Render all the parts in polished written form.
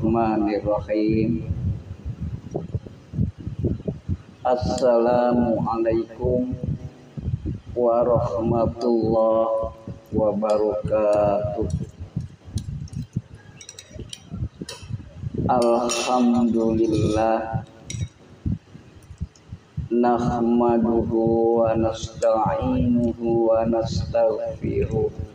Bismillahirrahmanirrahim. Assalamualaikum warahmatullahi wabarakatuh. Alhamdulillah, nahmaduhu wa nasta'inuhu wa nastaghfiruh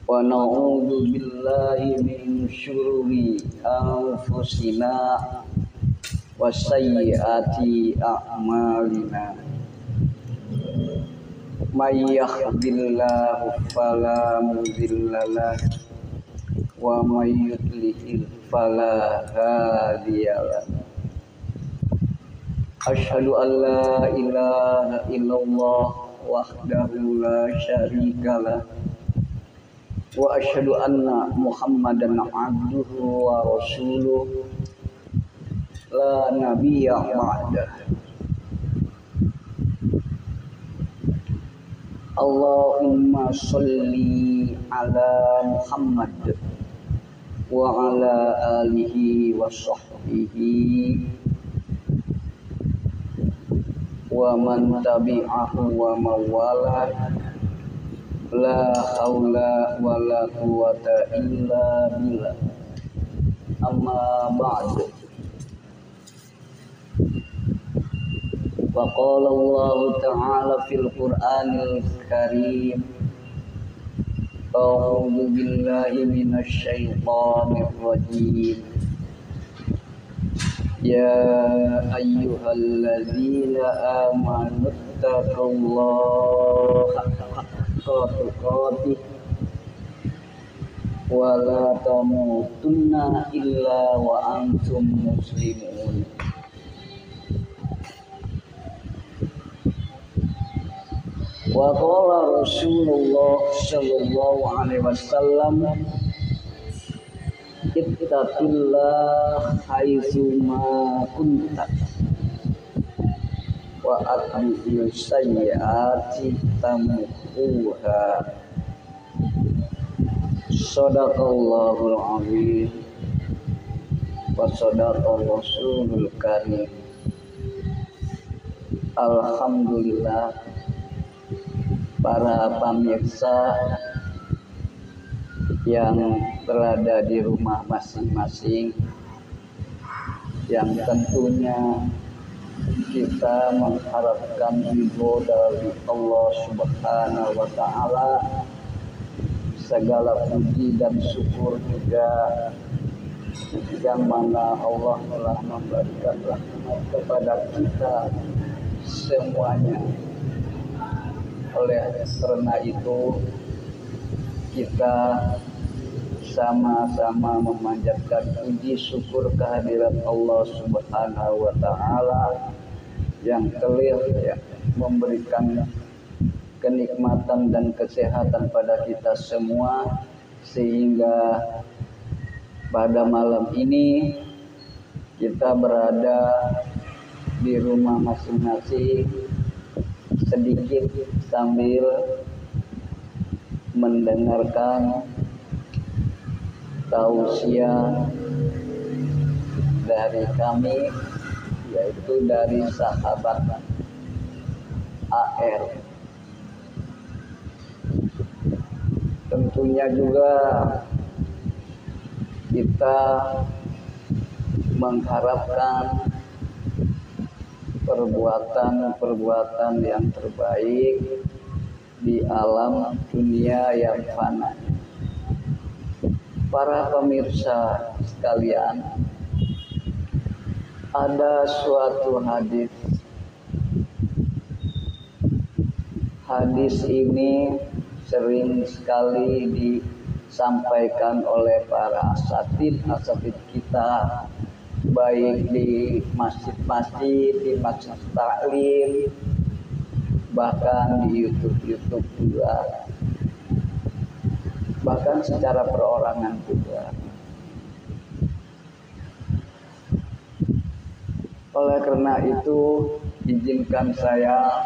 wa na'udzu billahi min syururi anfusina wa sayyiati a'malina. May yahdihillahu fala mudilla lahu wa may yudlil fala hadiya lahu. Asyhadu an la ilaha illallah wahdahu la syarika lah wa asyhadu anna Muhammadan abduhu wa rasuluh la nabiyya ba'dah. Allahumma sholli ala Muhammad wa ala alihi wa sahbihi wa man tabi'ahu wa mawala. La haula wa la quwata illa billah. Amma ba'du. Wa qala Allah ta'ala fil Qur'anil Karim, a'udzu billahi minasy syaithanir rajim. Ya ayyuhalladzina amanu taqullaha haqqa tuqatih wa la tamutunna illa wa antum muslimun. Wa qala Rasulullah sallallahu alaihi wasallam, ittaqillah haitsu ma kunta wa atbi'is sayyiati tamhuha. Shadaqallahul azim wa shadaqar rasulul karim. Alhamdulillah, para pemirsa yang berada di rumah masing-masing, yang tentunya kita mengharapkan ridho dari Allah Subhanahu wa Ta'ala. Segala puji dan syukur juga yang mana Allah telah memberikan rahmat kepada kita semuanya. Oleh karena itu, kita sama-sama memanjatkan puji syukur kehadirat Allah Subhanahu wa Ta'ala yang telah memberikan kenikmatan dan kesehatan pada kita semua, sehingga pada malam ini kita berada di rumah masing-masing sedikit sambil mendengarkan tausiah dari kami, yaitu dari sahabat AR. Tentunya juga kita mengharapkan perbuatan-perbuatan yang terbaik di alam dunia yang fana. Para pemirsa sekalian, ada suatu hadis. Hadis ini sering sekali disampaikan oleh para asatid kita, baik di masjid-masjid, di masjid taklim, bahkan di YouTube juga, bahkan secara perorangan juga. Oleh karena itu, izinkan saya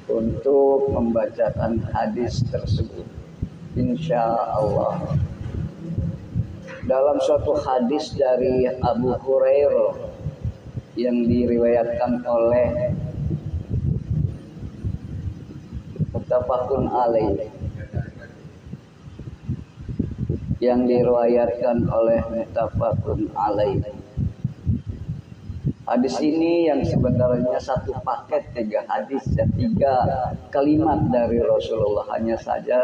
untuk membacakan hadis tersebut, insya Allah. Dalam suatu hadis dari Abu Hurairah yang diriwayatkan oleh muttafaqun alaih, yang diriwayatkan oleh muttafaqun alaih. Hadis ini yang sebenarnya satu paket 3 hadis dan 3 kalimat dari Rasulullah, hanya saja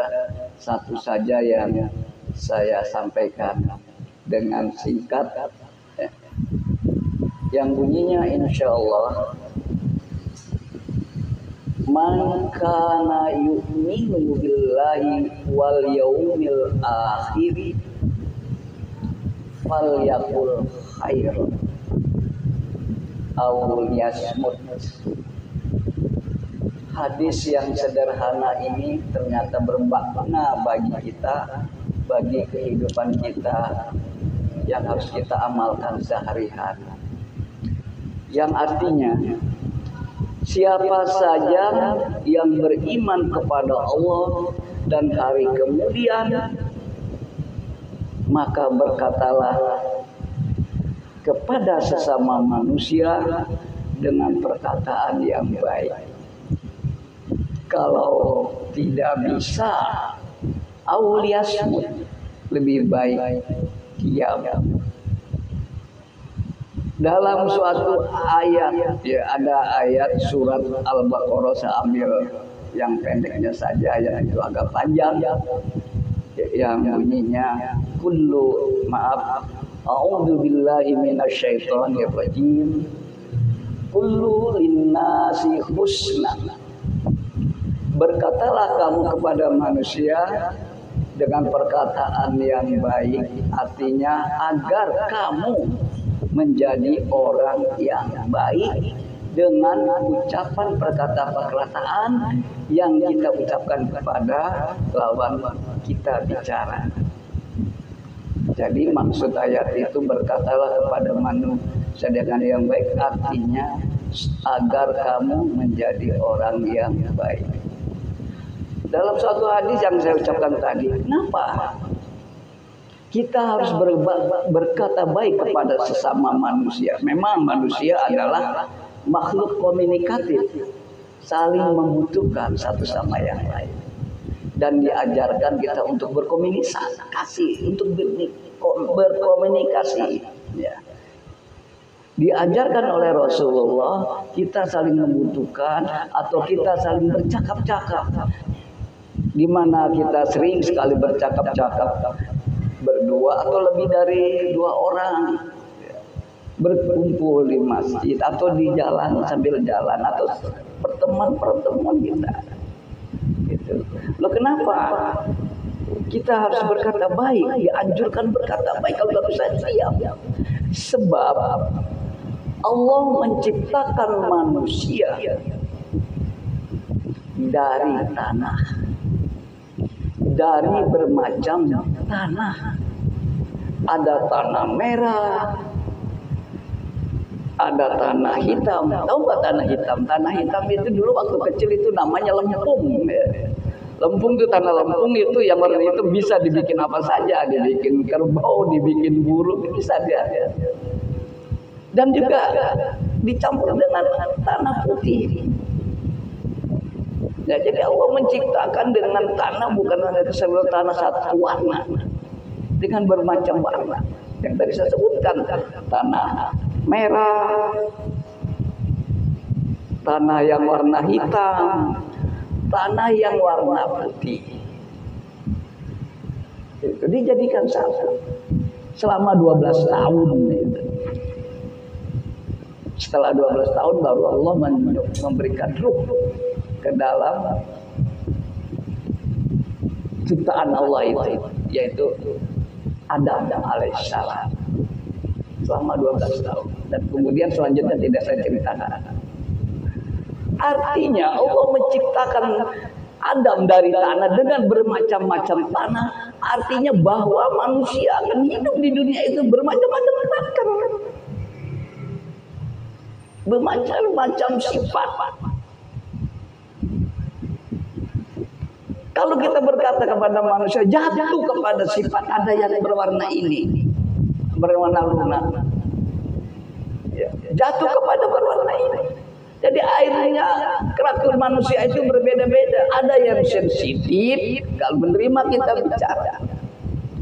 satu saja yang saya sampaikan dengan singkat, yang bunyinya insyaallah, man kana yu'minu billahi wal yaumil akhir falyaqul khairan aw liyasmut. Hadis yang sederhana ini ternyata bermakna bagi kita, bagi kehidupan kita yang harus kita amalkan sehari-hari. Yang artinya, siapa saja yang beriman kepada Allah dan hari kemudian, maka berkatalah kepada sesama manusia dengan perkataan yang baik. Kalau tidak bisa, auliasmut, lebih baik diam. Dalam suatu ayat, ya ada ayat surat Al-Baqarah, saya ambil yang pendeknya saja, yang itu agak panjang, yang bunyinya a'udzu billahi minasyaitonir rajim. Kullu linnasi husna. Berkatalah kamu kepada manusia dengan perkataan yang baik, artinya agar kamu menjadi orang yang baik dengan ucapan perkataan yang kita ucapkan kepada lawan kita bicara. Jadi maksud ayat itu berkatalah kepada manusia dengan yang baik, artinya agar kamu menjadi orang yang baik. Dalam suatu hadis yang saya ucapkan tadi, kenapa kita harus berkata baik kepada sesama manusia? Memang manusia adalah makhluk komunikatif, saling membutuhkan satu sama yang lain. Dan diajarkan kita untuk berkomunikasi, untuk berkomunikasi. Ya. Diajarkan oleh Rasulullah, kita saling membutuhkan atau kita saling bercakap-cakap. Di mana kita sering sekali bercakap-cakap berdua atau lebih dari 2 orang, berkumpul di masjid atau di jalan sambil jalan atau pertemuan kita. Gitu. Loh, kenapa kita harus berkata baik? Dianjurkan berkata baik, kalau baru saja diam. Sebab Allah menciptakan manusia dari tanah, dari bermacam tanah. Ada tanah merah, ada tanah hitam. Tahu nggak tanah hitam? Tanah hitam itu dulu waktu kecil itu namanya lempung. Lempung itu, tanah lempung itu yang warna itu bisa dibikin apa saja, dibikin kerbau, dibikin burung, bisa dia. Dan juga dicampur dengan tanah putih. Ya, jadi Allah menciptakan dengan tanah bukan hanya seluruh tanah satu warna, dengan bermacam warna. Yang tadi saya sebutkan, tanah merah, tanah yang warna hitam, tanah yang warna putih. Itu dijadikan satu selama 12 tahun. Setelah 12 tahun baru Allah memberikan ruh ke dalam ciptaan Allah itu, yaitu Adam alaihissalam, selama 12 tahun. Dan kemudian selanjutnya tidak saya ceritakan. Artinya Allah menciptakan Adam dari tanah dengan bermacam-macam tanah. Artinya bahwa manusia akan hidup di dunia itu bermacam-macam bakar, bermacam-macam sifat. Kalau kita berkata kepada manusia, jatuh kepada sifat ada yang berwarna ini, berwarna lunak. Ya, jatuh kepada berwarna ini. Jadi akhirnya karakter manusia itu berbeda-beda. Ada yang sensitif kalau menerima kita bicara.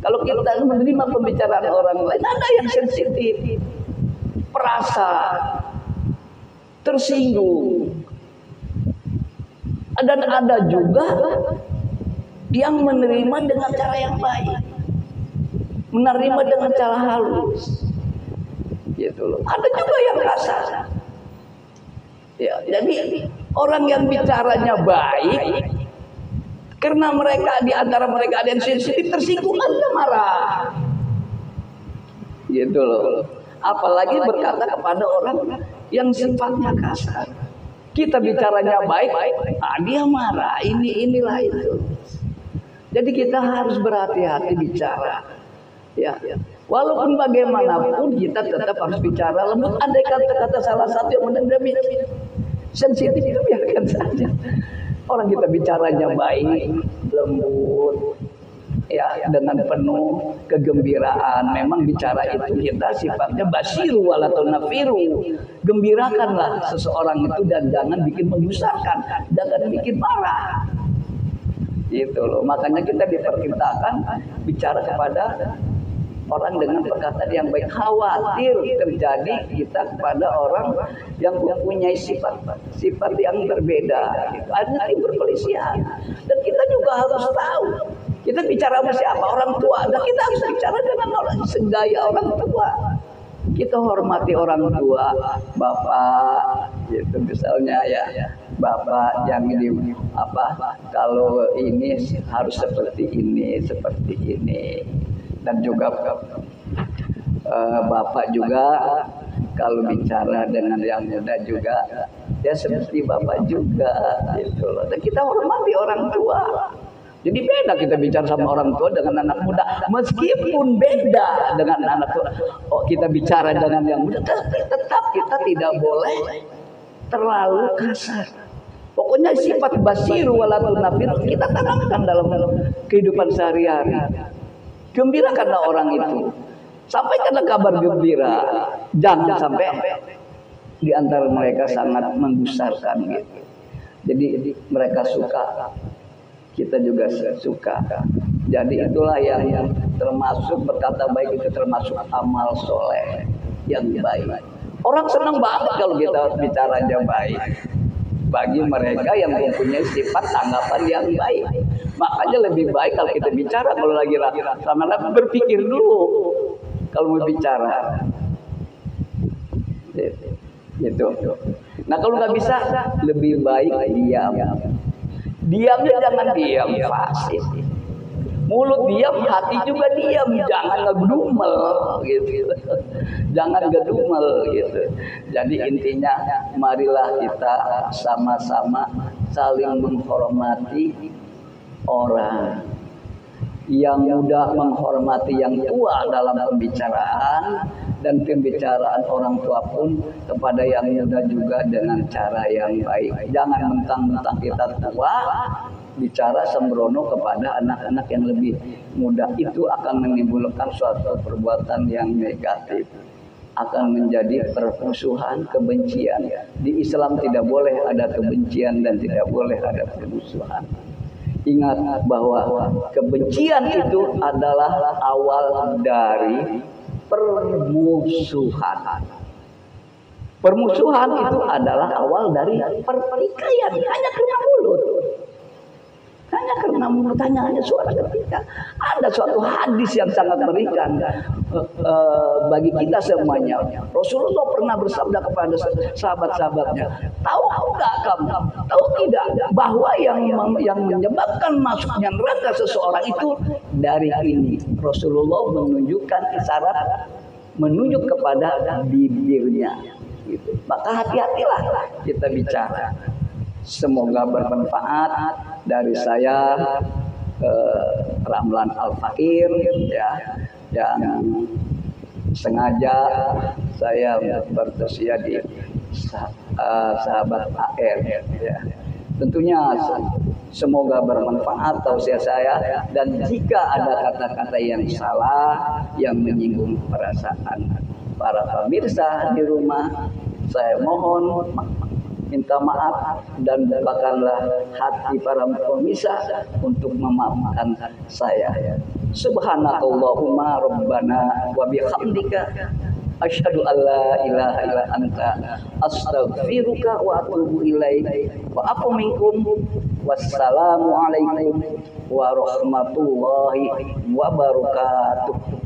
Kalau kita menerima pembicaraan orang lain, ada yang sensitif, perasa, tersinggung. Dan ada juga yang menerima dengan cara yang baik, menerima dengan cara halus, gitu loh. Ada juga yang kasar. Ya, jadi orang yang bicaranya baik, karena mereka di antara mereka ada yang sensitif, tersinggung, ada marah, gitu loh. Apalagi berkata kepada orang yang sifatnya kasar. Kita bicaranya baik, dia marah, inilah itu. Jadi kita harus berhati-hati bicara. Ya, walaupun bagaimanapun kita tetap harus bicara lembut. Andai kata-kata salah satu yang menendam sensitif itu biarkan saja. Orang kita bicaranya baik, lembut, ya, dengan penuh kegembiraan. Memang bicara itu kita sifatnya basiru walaupun nafiru. Gembirakanlah seseorang itu dan jangan bikin membesarkan, jangan bikin marah. Gitu loh. Makanya kita diperintahkan bicara kepada orang dengan perkataan yang baik. Khawatir terjadi kita kepada orang yang mempunyai sifat yang berbeda. Artinya berkelisian. Dan kita juga harus tahu. Kita bicara sama siapa? Orang tua. Dan kita harus bicara dengan orang segaya orang tua. Kita hormati orang tua, bapak, gitu misalnya ya. Bapak yang ini kalau ini harus seperti ini. Dan juga bapak juga kalau bicara dengan yang muda juga ya seperti bapak juga, gitu loh. Dan kita hormati orang tua. Jadi beda kita bicara sama orang tua dengan anak muda. Meskipun beda dengan anak tua, kita bicara dengan yang muda, tetap kita tidak boleh terlalu kasar. Pokoknya sifat basiru walaupun nafir kita tanamkan dalam kehidupan sehari-hari. Gembirakanlah orang itu. Sampaikanlah kabar gembira. Jangan sampai di antara mereka sangat menggusarkan gitu. Jadi mereka suka, kita juga suka. Jadi itulah yang termasuk berkata baik itu termasuk amal soleh yang baik. Orang senang banget kalau kita bicaranya baik. Bagi mereka yang mempunyai sifat tanggapan yang baik. Makanya lebih baik kalau kita bicara, kalau lagi sama-sama berpikir dulu kalau mau bicara. Gitu. Nah kalau nggak bisa, lebih baik diam. Diamnya jangan diam fasih. Mulut diam, hati juga diam. Jangan ngedumel gitu. Jangan ngedumel gitu. Jadi intinya marilah kita sama-sama saling menghormati orang. Yang muda menghormati yang tua dalam pembicaraan, dan pembicaraan orang tua pun kepada yang muda juga dengan cara yang baik. Jangan mentang-mentang kita tua bicara sembrono kepada anak-anak yang lebih muda. Itu akan menimbulkan suatu perbuatan yang negatif, akan menjadi permusuhan, kebencian. Di Islam tidak boleh ada kebencian dan tidak boleh ada permusuhan. Ingat bahwa kebencian itu adalah awal dari permusuhan. Permusuhan itu adalah awal dari pertikaian, hanya karena mulut. Hanya karena mulut, hanya suara ketika. Ada suatu hadis yang sangat mengerikan bagi kita semuanya. Rasulullah pernah bersabda kepada sahabat-sahabatnya, tahu nggak kamu? Tahu tidak bahwa yang menyebabkan masuknya neraka seseorang itu dari ini? Rasulullah menunjukkan isyarat menunjuk kepada bibirnya. Gitu. Maka hati-hatilah kita bicara. Semoga bermanfaat. Dari saya Ramlan Al-Fakir ya, yang sengaja saya bersedia di sahabat AR ya. Tentunya Semoga bermanfaat tausiah saya, dan jika ada kata-kata yang salah yang menyinggung perasaan para pemirsa di rumah, saya mohon minta maaf dan bukakanlah hati para pemirsa untuk memaafkan saya. Subhanakallahumma rabbana wa bihamdika asyhadu an la ilaha illa anta astaghfiruka wa atubu ilaik wa aqu minkum. Wassalamu alaikum warahmatullahi wabarakatuh.